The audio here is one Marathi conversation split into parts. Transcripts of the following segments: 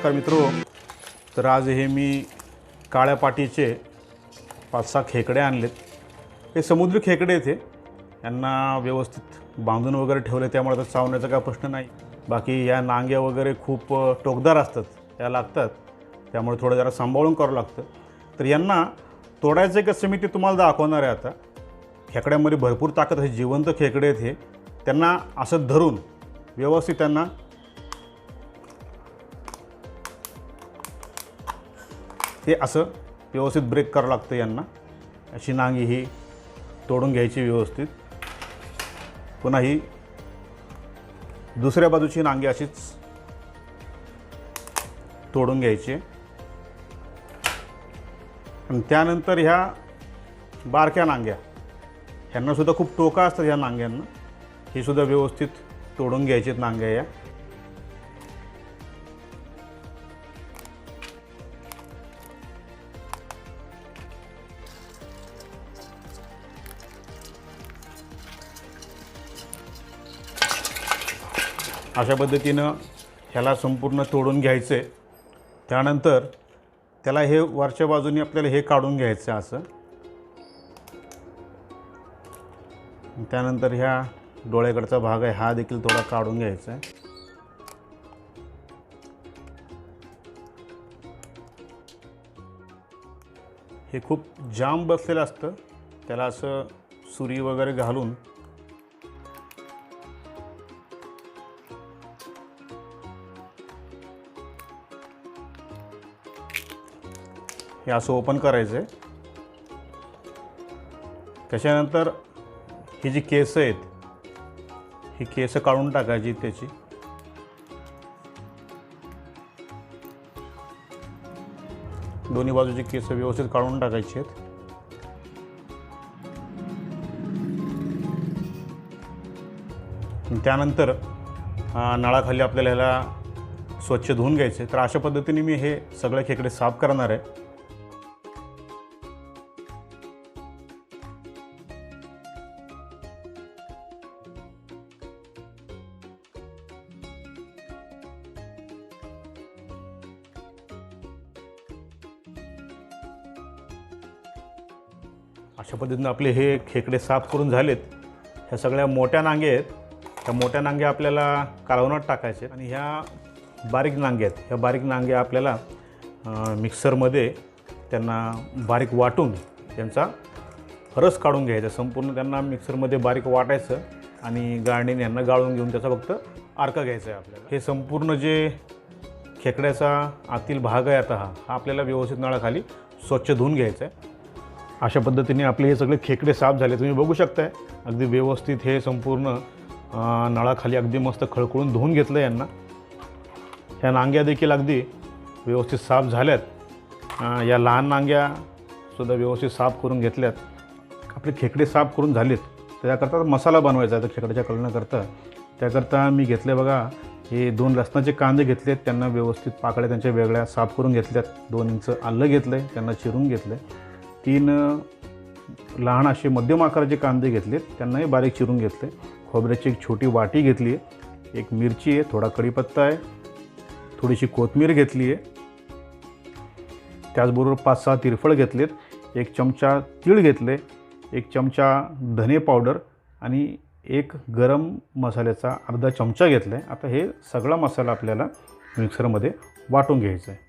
नमस्कार मित्रो. तर आज हे मी काळ्या पाटीचे 5-6 खेकडे आणलेत. हे समुद्री खेकडे आहेत. यांना व्यवस्थित बांधून वगैरे ठेवले, त्यामुळे आता चावण्याचा काय प्रश्न नाही. बाकी या नांग्या वगैरे खूप टोकदार असतात, त्या लागतात, त्यामुळे थोडं जरा सांभाळून करावं लागतं. तर यांना तोडायचं कसं मी ते तुम्हाला दाखवणार आहे. आता खेकड्यामध्ये भरपूर ताकद आहे, जिवंत खेकडे आहेत हे. त्यांना असं धरून व्यवस्थित त्यांना हे असं व्यवस्थित ब्रेक करावं लागतं. यांना अशी नांगी ही तोडून घ्यायची व्यवस्थित. पुन्हा ही दुसऱ्या बाजूची नांगी अशीच तोडून घ्यायची. आणि त्यानंतर ह्या बारक्या नांग्या, ह्यांनासुद्धा खूप टोका असतात ह्या नांग्यांना. ही सुद्धा व्यवस्थित तोडून घ्यायची आहेत नांग्या या. अशा पद्धतीनं ह्याला संपूर्ण तोडून घ्यायचं आहे. त्यानंतर त्याला हे वरच्या बाजूने आपल्याला हे काढून घ्यायचं आहे असं. त्यानंतर ह्या डोळ्याकडचा भाग आहे हा देखील थोडा काढून घ्यायचा आहे. हे खूप जाम बसलेलं असतं, त्याला असं सुरी वगैरे घालून हे असं ओपन करायचं आहे. त्याच्यानंतर ही जी केस आहेत, ही केस काढून टाकायची त्याची. दोन्ही बाजूची केस व्यवस्थित काढून टाकायची आहेत. त्यानंतर नळाखाली आपल्याला ह्याला स्वच्छ धुवून घ्यायचे. तर अशा पद्धतीने मी हे सगळे खेकडे साफ करणार आहे. अशा पद्धतीने आपले हे खेकडे साफ करून झालेत. ह्या सगळ्या मोठ्या नांग्या आहेत, ह्या मोठ्या नांग्या आपल्याला कालवणात टाकायचे. आणि ह्या बारीक नांग्या आहेत, ह्या बारीक नांग्या आपल्याला मिक्सरमध्ये त्यांना बारीक वाटून त्यांचा रस काढून घ्यायचा. संपूर्ण त्यांना मिक्सरमध्ये बारीक वाटायचं आणि गाळणीने यांना गाळून घेऊन त्याचा फक्त अर्क घ्यायचा आहे आपल्याला. हे संपूर्ण जे खेकड्याचा आतील भाग आहे आता हा आपल्याला व्यवस्थित नळाखाली स्वच्छ धुवून घ्यायचा आहे. अशा पद्धतीने आपले हे सगळे खेकडे साफ झाले. तुम्ही बघू शकताय अगदी व्यवस्थित हे संपूर्ण नळाखाली अगदी मस्त खळखळून धुवून घेतलं यांना. ह्या नांग्या देखील अगदी व्यवस्थित साफ झाल्यात. या लहान नांग्यासुद्धा व्यवस्थित साफ करून घेतल्यात. आपले खेकडे साफ करून झालेत. त्याकरता मसाला बनवायचा आहे तर खेकड्याच्या कलण्याकरता. त्याकरता मी घेतले बघा हे 2 लसणाचे कांदे घेतलेत, त्यांना व्यवस्थित पाकळ्या त्यांच्या वेगळ्या साफ करून घेतल्यात. 2 इंच आलं घेतलं आहे, त्यांना चिरून घेतलं आहे. 3 लहान असे मध्यम आकाराचे कांदे घेतलेत, त्यांनाही बारीक चिरून घेतले. खोबऱ्याची एक छोटी वाटी घेतली आहे. 1 मिरची आहे, थोडा कढीपत्ता आहे, थोडीशी कोथिंबीर घेतली आहे. त्याचबरोबर 5-6 तिरफळ घेतलेत. 1 चमचा तीळ घेतले, 1 चमचा धने पावडर आणि 1 गरम मसाल्याचा अर्धा चमचा घेतला आहे. आता हे सगळा मसाला आपल्याला मिक्सरमध्ये वाटून घ्यायचा आहे.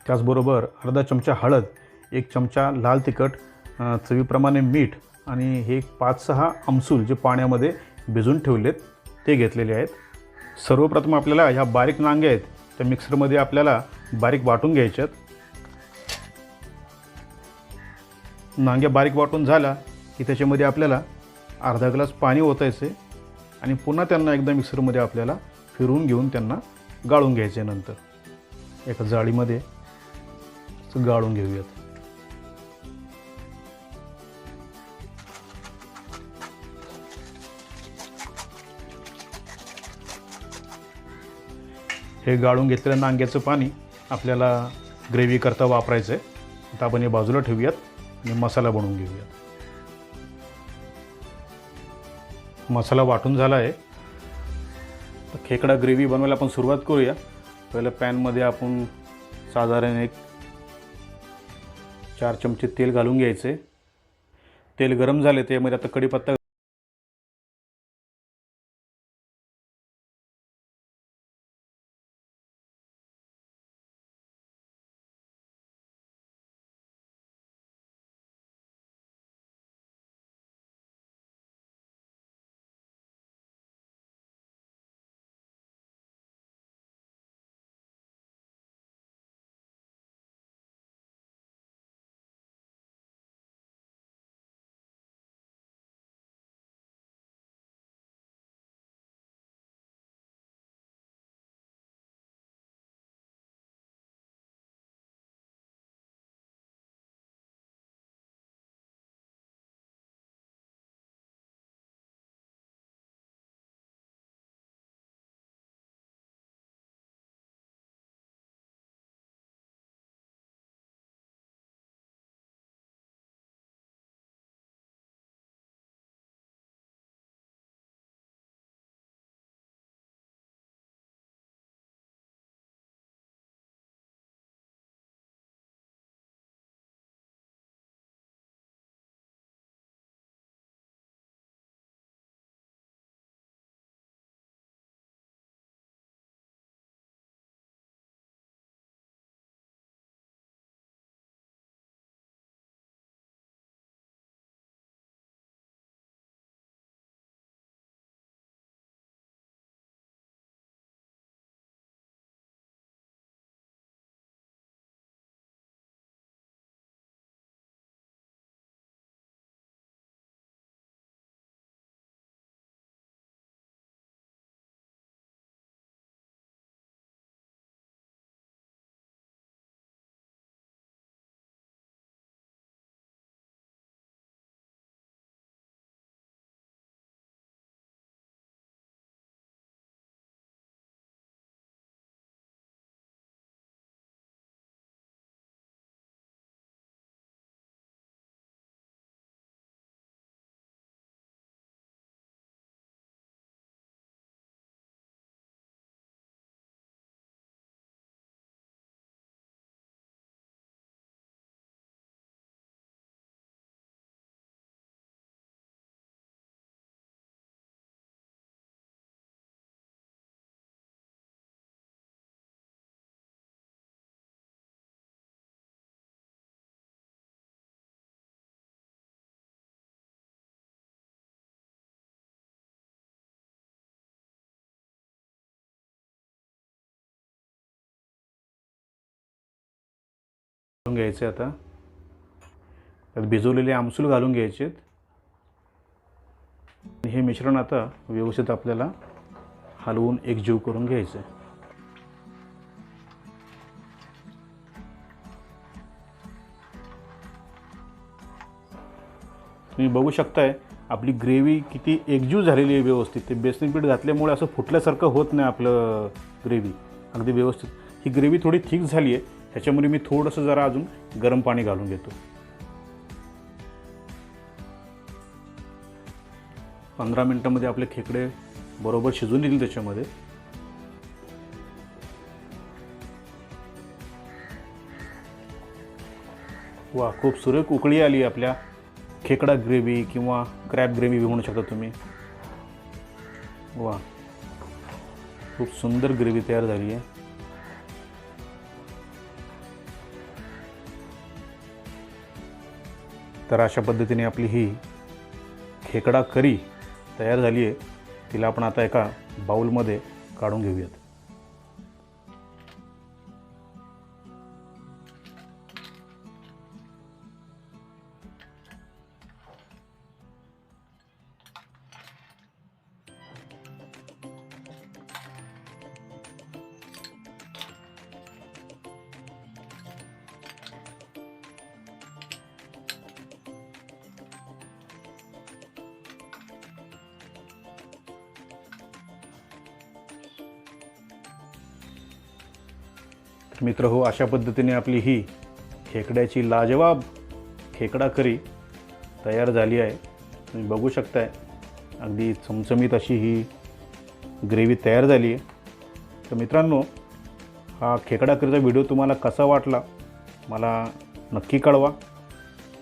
त्याचबरोबर अर्धा चमचा हळद, 1 चमचा लाल तिखट, चवीप्रमाणे मीठ आणि हे 5-6 आमसूल जे पाण्यामध्ये भिजून ठेवलेत ते घेतलेले आहेत. सर्वप्रथम आपल्याला ह्या बारीक नांग्या आहेत त्या मिक्सरमध्ये आपल्याला बारीक वाटून घ्यायच्यात. नांग्या बारीक वाटून झाला की त्याच्यामध्ये आपल्याला अर्धा ग्लास पाणी ओतायचे आणि पुन्हा त्यांना एकदा मिक्सरमध्ये आपल्याला फिरवून घेऊन त्यांना गाळून घ्यायचे. नंतर एका जाळीमध्ये गाळून घेऊयात. हे गाळून घेतलेलं नांग्याचं पाणी आपल्याला ग्रेव्ही करता वापरायचं आहे. आता आपण हे बाजूला ठेवूयात आणि मसाला बनवून घेऊयात. मसाला वाटून झाला आहे. तर खेकडा ग्रेव्ही बनवायला आपण सुरुवात करूया. पहिलं पॅनमध्ये आपण साधारण एक 4 चमचे तेल घालून घ्यायचे। तेल गरम झाले त्यामध्ये आता कढीपत्ता घालून घ्यायचे। आता त्यात भिजवलेले आमसूल घालून घ्यायचे। हे मिश्रण आता व्यवस्थित आपल्याला हलवून एकजीव करून घ्यायचे। तुम्ही बघू शकताय आपली ग्रेव्ही किती एकजीव झालेली आहे व्यवस्थित। ते बेसन पीठ घातल्यामुळे असं फुटल्यासारखं होत नाही आपलं ग्रेव्ही, अगदी व्यवस्थित। ही ग्रेव्ही थोडी थिक झाली आहे, ह्याच्यामध्ये मी थोडंसं जरा अजून गरम पाणी घालून घेतो। 15 मिनिटांमध्ये आपले खेकडे बरोबर शिजून येतील त्याच्यामध्ये। वा, खूप सुरेख उकळी आली आपल्या खेकडा ग्रेव्ही किंवा क्रॅब ग्रेव्ही म्हणू शकता तुम्ही। वा, खूप सुंदर ग्रेव्ही तयार झाली आहे। तर अशा पद्धतीने आपली ही खेकडा करी तयार झाली आहे। तिला आपण आता एका बाउलमध्ये काढून घेऊयात। मित्रहो, अशा पद्धतीने आपली ही खेकड्याची लाजवाब खेकडा करी तयार झाली आहे। तुम्ही बघू शकताय अगदी चमचमीत अशी ही ग्रेव्ही तयार झाली आहे। तर मित्रांनो, हा खेकडा करीचा व्हिडिओ तुम्हाला कसा वाटला मला नक्की कळवा.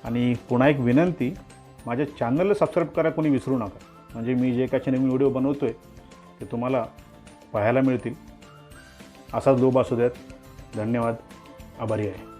आणि पुन्हा एक विनंती, माझ्या चॅनलला सबस्क्राईब करायला कोणी विसरू नका, म्हणजे मी जे काही नवीन व्हिडिओ बनवतो आहे ते तुम्हाला पाहायला मिळतील. असाच लोभ असू द्यात. धन्यवाद. आभारी आहे.